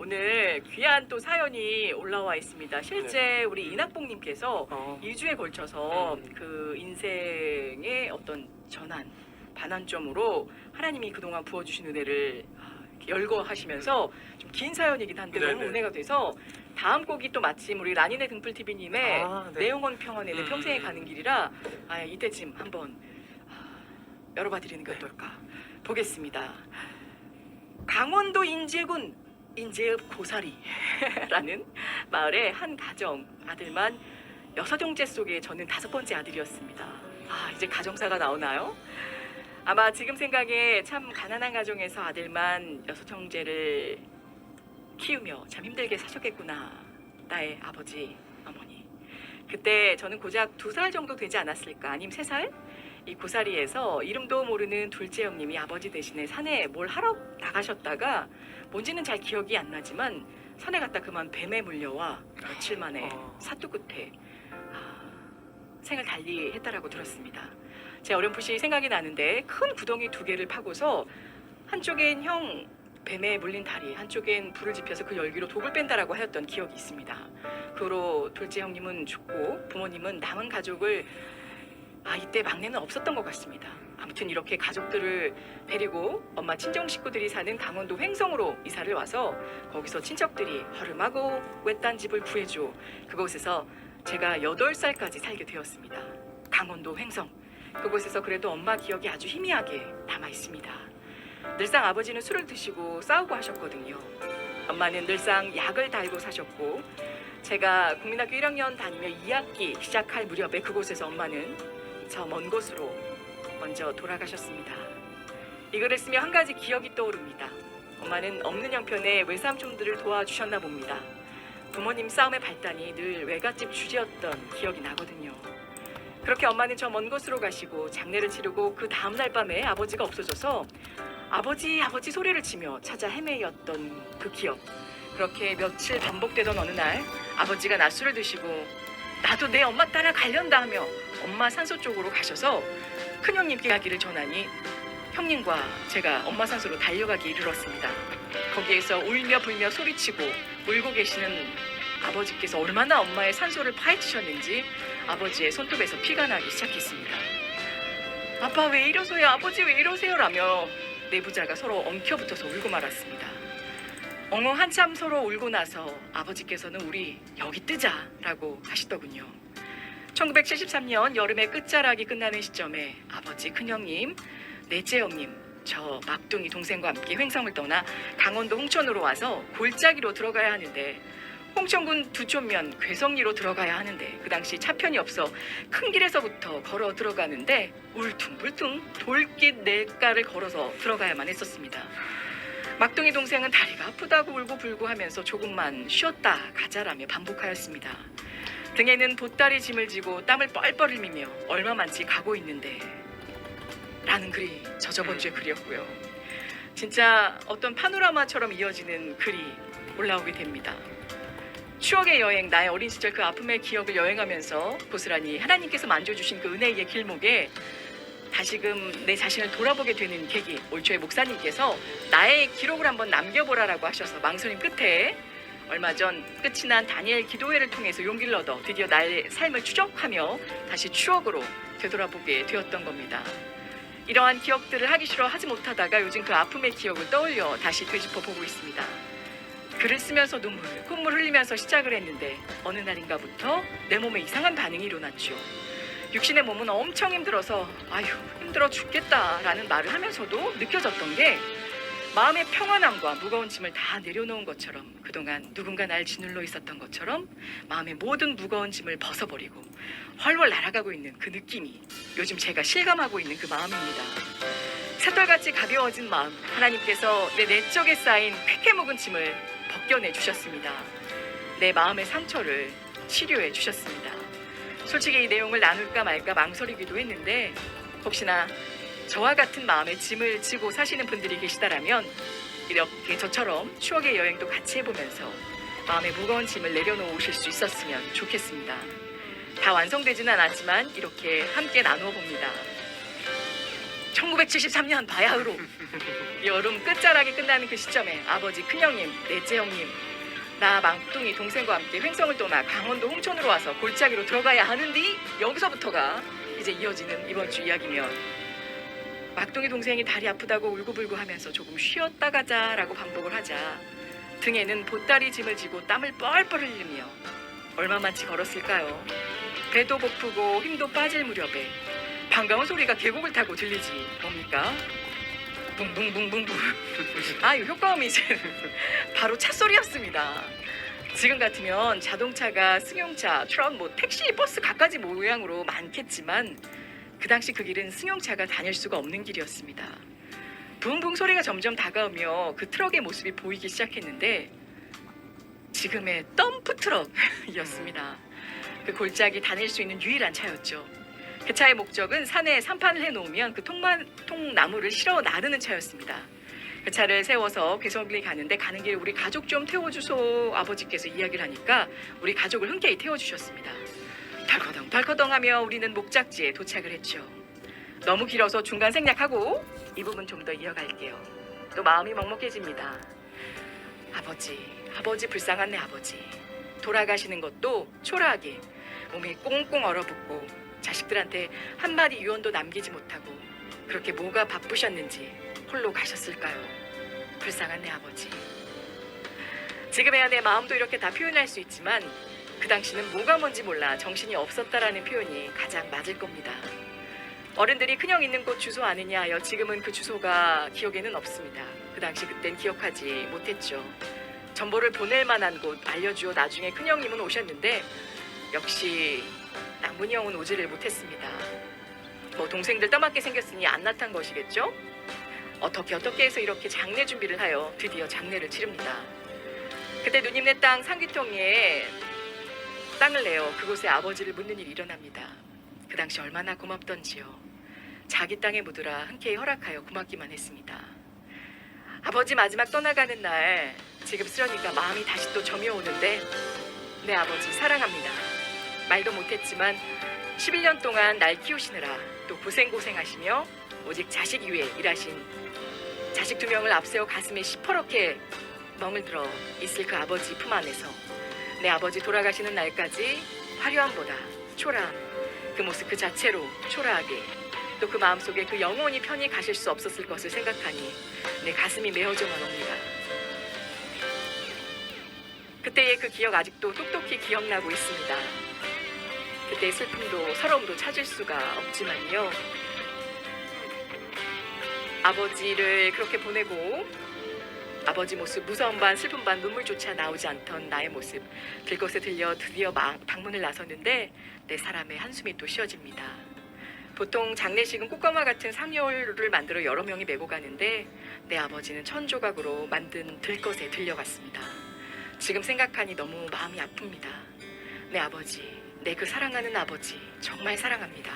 오늘 귀한 또 사연이 올라와 있습니다. 실제 우리 이낙봉님께서 2주에 걸쳐서 그 인생의 어떤 전환, 반환점으로 하나님이 그동안 부어주신 은혜를 이렇게 열거하시면서 좀 긴 사연이긴 한데 너무 은혜가 돼서 다음 곡이 또 마침 우리 라니네 등불TV님의 내용은 평안에 내 평생에 가는 길이라 이때쯤 한번 열어봐 드리는 게 어떨까 보겠습니다. 강원도 인제군 인제읍 고사리라는 마을의 한 가정 아들만 6형제 속에 저는 5번째 아들이었습니다. 이제 가정사가 나오나요? 아마 지금 생각에 참 가난한 가정에서 아들만 6형제를 키우며 참 힘들게 사셨겠구나. 나의 아버지, 어머니. 그때 저는 고작 2살 정도 되지 않았을까? 아니면 3살? 이 고사리에서 이름도 모르는 둘째 형님이 아버지 대신에 산에 뭘 하러 나가셨다가 뭔지는 잘 기억이 안 나지만 산에 갔다 그만 뱀에 물려와 며칠 만에 사투 끝에 생을 달리했다라고 들었습니다. 제 어렴풋이 생각이 나는데 큰 구덩이 2개를 파고서 한쪽엔 형 뱀에 물린 다리, 한쪽엔 불을 지펴서 그 열기로 독을 뺀다라고 하였던 기억이 있습니다. 그 후로 둘째 형님은 죽고 부모님은 남은 가족을 이때 막내는 없었던 것 같습니다. 아무튼 이렇게 가족들을 데리고 엄마 친정 식구들이 사는 강원도 횡성으로 이사를 와서 거기서 친척들이 허름하고 외딴 집을 구해줘 그곳에서 제가 8살까지 살게 되었습니다. 강원도 횡성. 그곳에서 그래도 엄마 기억이 아주 희미하게 남아 있습니다. 늘상 아버지는 술을 드시고 싸우고 하셨거든요. 엄마는 늘상 약을 달고 사셨고 제가 국민학교 1학년 다니며 2학기 시작할 무렵에 그곳에서 엄마는 저 먼 곳으로 먼저 돌아가셨습니다. 이 글을 쓰며 한 가지 기억이 떠오릅니다. 엄마는 없는 형편에 외삼촌들을 도와주셨나 봅니다. 부모님 싸움의 발단이 늘 외갓집 주제였던 기억이 나거든요. 그렇게 엄마는 저 먼 곳으로 가시고 장례를 치르고 그 다음날 밤에 아버지가 없어져서 아버지 소리를 치며 찾아 헤매였던 그 기억. 그렇게 며칠 반복되던 어느 날 아버지가 낮술을 드시고 나도 내 엄마 따라 가련다 하며 엄마 산소 쪽으로 가셔서 큰형님께 이야기를 전하니 형님과 제가 엄마 산소로 달려가기 이르렀습니다. 거기에서 울며 불며 소리치고 울고 계시는 아버지께서 얼마나 엄마의 산소를 파헤치셨는지 아버지의 손톱에서 피가 나기 시작했습니다. 아빠 왜 이러세요? 아버지 왜 이러세요? 라며 내부자가 서로 엉켜붙어서 울고 말았습니다. 엉엉 한참 서로 울고 나서 아버지께서는 우리 여기 뜨자라고 하시더군요. 1973년 여름의 끝자락이 끝나는 시점에 아버지 큰형님, 넷째 형님, 저 막둥이 동생과 함께 횡성을 떠나 강원도 홍천으로 와서 골짜기로 들어가야 하는데 홍천군 두촌면 괴성리로 들어가야 하는데 그 당시 차편이 없어 큰 길에서부터 걸어 들어가는데 울퉁불퉁 돌길 4가를 걸어서 들어가야만 했었습니다. 막둥이 동생은 다리가 아프다고 울고 불고 하면서 조금만 쉬었다 가자라며 반복하였습니다. 등에는 보따리 짐을 지고 땀을 뻘뻘 흘리며 얼마만치 가고 있는데 라는 글이 저번 주의 글이었고요. 진짜 어떤 파노라마처럼 이어지는 글이 올라오게 됩니다. 추억의 여행, 나의 어린 시절 그 아픔의 기억을 여행하면서 고스란히 하나님께서 만져주신 그 은혜의 길목에 다시금 내 자신을 돌아보게 되는 계기. 올 초에 목사님께서 나의 기록을 한번 남겨보라라고 하셔서 망설임 끝에 얼마 전 끝이 난 다니엘 기도회를 통해서 용기를 얻어 드디어 나의 삶을 추적하며 다시 추억으로 되돌아보게 되었던 겁니다. 이러한 기억들을 하기 싫어 하지 못하다가 요즘 그 아픔의 기억을 떠올려 다시 되짚어 보고 있습니다. 글을 쓰면서 콧물 흘리면서 시작을 했는데 어느 날인가부터 내 몸에 이상한 반응이 일어났죠. 육신의 몸은 엄청 힘들어서 힘들어 죽겠다라는 말을 하면서도 느껴졌던 게 마음의 평안함과 무거운 짐을 다 내려놓은 것처럼 그동안 누군가 날 짓눌러 있었던 것처럼 마음의 모든 무거운 짐을 벗어버리고 훨훨 날아가고 있는 그 느낌이 요즘 제가 실감하고 있는 그 마음입니다. 새털같이 가벼워진 마음, 하나님께서 내 내적에 쌓인 쾌쾌 묵은 짐을 벗겨내 주셨습니다. 내 마음의 상처를 치료해 주셨습니다. 솔직히 이 내용을 나눌까 말까 망설이기도 했는데 혹시나 저와 같은 마음의 짐을 지고 사시는 분들이 계시다라면 이렇게 저처럼 추억의 여행도 같이 해보면서 마음의 무거운 짐을 내려놓으실 수 있었으면 좋겠습니다. 다 완성되지는 않았지만 이렇게 함께 나누어 봅니다. 1973년 바야흐로 여름 끝자락에 끝나는 그 시점에 아버지 큰형님, 넷째 형님, 나 막둥이 동생과 함께 횡성을 떠나 강원도 홍천으로 와서 골짜기로 들어가야 하는데 여기서부터가 이제 이어지는 이번 주 이야기면 막둥이 동생이 다리 아프다고 울고불고 하면서 조금 쉬었다 가자라고 반복을 하자 등에는 보따리 짐을 지고 땀을 뻘뻘 흘리며 얼마만치 걸었을까요? 배도 고프고 힘도 빠질 무렵에 반가운 소리가 계곡을 타고 들리지 뭡니까? 붕붕붕붕붕. 아, 이 효과음이 이제 바로 차 소리였습니다. 지금 같으면 자동차가 승용차, 트럭, 택시, 버스 갖가지 모양으로 많겠지만 그 당시 그 길은 승용차가 다닐 수가 없는 길이었습니다. 붕붕 소리가 점점 다가오며 그 트럭의 모습이 보이기 시작했는데 지금의 덤프 트럭이었습니다. 그 골짜기 다닐 수 있는 유일한 차였죠. 그 차의 목적은 산에 산판을 해놓으면 그 통나무를 실어 나르는 차였습니다. 그 차를 세워서 괴성길에 가는데 가는 길 우리 가족 좀 태워주소 아버지께서 이야기를 하니까 우리 가족을 흔쾌히 태워주셨습니다. 덜커덩 덜커덩 하며 우리는 목적지에 도착을 했죠. 너무 길어서 중간 생략하고 이 부분 좀 더 이어갈게요. 또 마음이 먹먹해집니다. 아버지 불쌍한 내 아버지. 돌아가시는 것도 초라하게 몸이 꽁꽁 얼어붙고 자식들한테 한마디 유언도 남기지 못하고 그렇게 뭐가 바쁘셨는지 홀로 가셨을까요? 불쌍한 내 아버지. 지금에야 내 마음도 이렇게 다 표현할 수 있지만 그 당시는 뭐가 뭔지 몰라 정신이 없었다라는 표현이 가장 맞을 겁니다. 어른들이 큰형 있는 곳 주소 아느냐 하여 지금은 그 주소가 기억에는 없습니다. 그 당시 그땐 기억하지 못했죠. 정보를 보낼 만한 곳 알려주어 나중에 큰형님은 오셨는데 역시 낭문이 형은 오지를 못했습니다. 동생들 떠맡게 생겼으니 안 나탄 것이겠죠? 어떻게 해서 이렇게 장례 준비를 하여 드디어 장례를 치릅니다. 그때 누님네 땅 상귀통에 땅을 내어 그곳에 아버지를 묻는 일이 일어납니다. 그 당시 얼마나 고맙던지요. 자기 땅에 묻으라 흔쾌히 허락하여 고맙기만 했습니다. 아버지 마지막 떠나가는 날 지금 쓰려니까 마음이 다시 또 저미오는데 내 아버지 사랑합니다. 말도 못했지만 11년 동안 날 키우시느라 또 고생하시며 오직 자식 위해 일하신 자식 2명을 앞세워 가슴에 시퍼렇게 멍을 들어 있을 그 아버지 품 안에서 내 아버지 돌아가시는 날까지 화려함보다 초라함, 그 모습 그 자체로 초라하게 또 그 마음속에 그 영원히 편히 가실 수 없었을 것을 생각하니 내 가슴이 메어져만 옵니다. 그때의 그 기억 아직도 똑똑히 기억나고 있습니다. 그때의 슬픔도 서러움도 찾을 수가 없지만요. 아버지를 그렇게 보내고 아버지 모습 무서움 반 슬픔 반 눈물조차 나오지 않던 나의 모습 들것에 들려 드디어 방문을 나섰는데 내 사람의 한숨이 또 쉬어집니다. 보통 장례식은 꽃가마 같은 상여를 만들어 여러 명이 메고 가는데 내 아버지는 천조각으로 만든 들것에 들려갔습니다. 지금 생각하니 너무 마음이 아픕니다. 내 아버지, 내 그 사랑하는 아버지 정말 사랑합니다.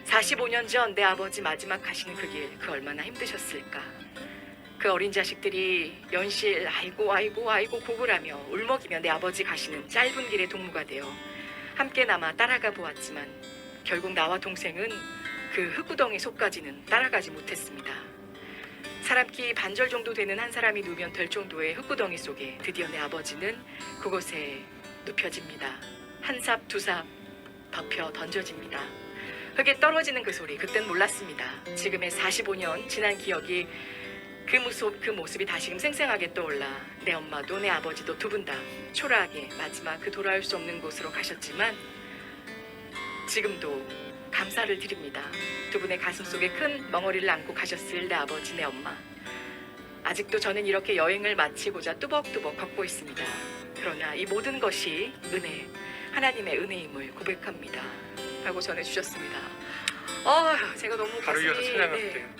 45년 전 내 아버지 마지막 가시는 그 길 그 얼마나 힘드셨을까. 그 어린 자식들이 연실 아이고 고글하며 울먹이며 내 아버지 가시는 짧은 길의 동무가 되어 함께 남아 따라가 보았지만 결국 나와 동생은 그 흙구덩이 속까지는 따라가지 못했습니다. 사람 키 반절 정도 되는 한 사람이 누우면 될 정도의 흙구덩이 속에 드디어 내 아버지는 그곳에 눕혀집니다. 한 삽, 두 삽 덮여 던져집니다. 흙에 떨어지는 그 소리 그땐 몰랐습니다. 지금의 45년 지난 기억이 그 모습이 다시금 생생하게 떠올라 내 엄마도 내 아버지도 두 분 다 초라하게 마지막 그 돌아올 수 없는 곳으로 가셨지만 지금도 감사를 드립니다. 두 분의 가슴 속에 큰 멍어리를 안고 가셨을 내 아버지 내 엄마. 아직도 저는 이렇게 여행을 마치고자 뚜벅뚜벅 걷고 있습니다. 그러나 이 모든 것이 은혜, 하나님의 은혜임을 고백합니다. 라고 전해주셨습니다. 제가 너무 바로 가슴이 이어서 찬양할게요.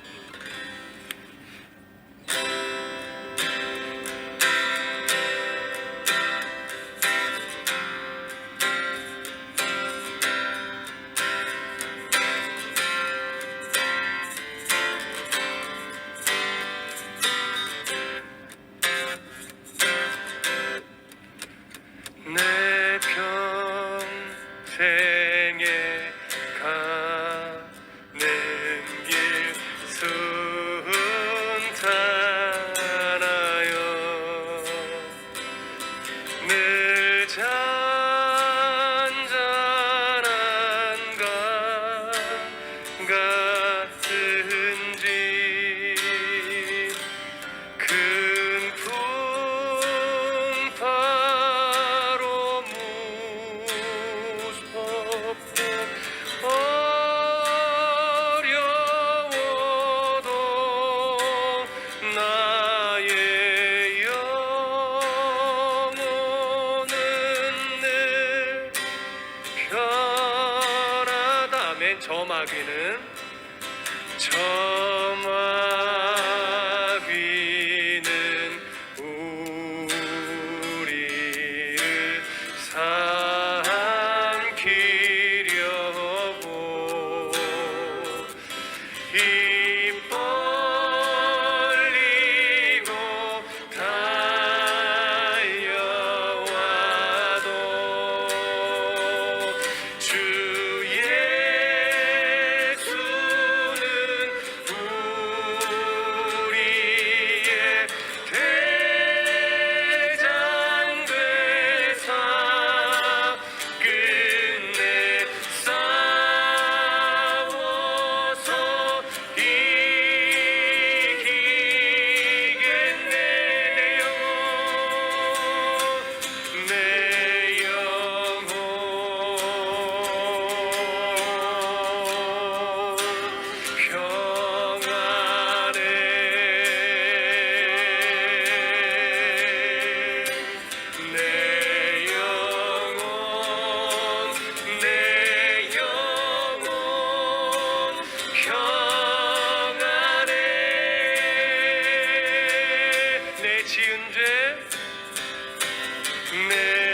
내 평생에 가는 길 저마비는 우리를 삼키려고 입 벌리고 달려와도 주 예수는 우리의 대장 되사 끝내 싸워서 이기겠네. 내 영혼 평안해. 내 영혼 평안해. 내 지은 죄 내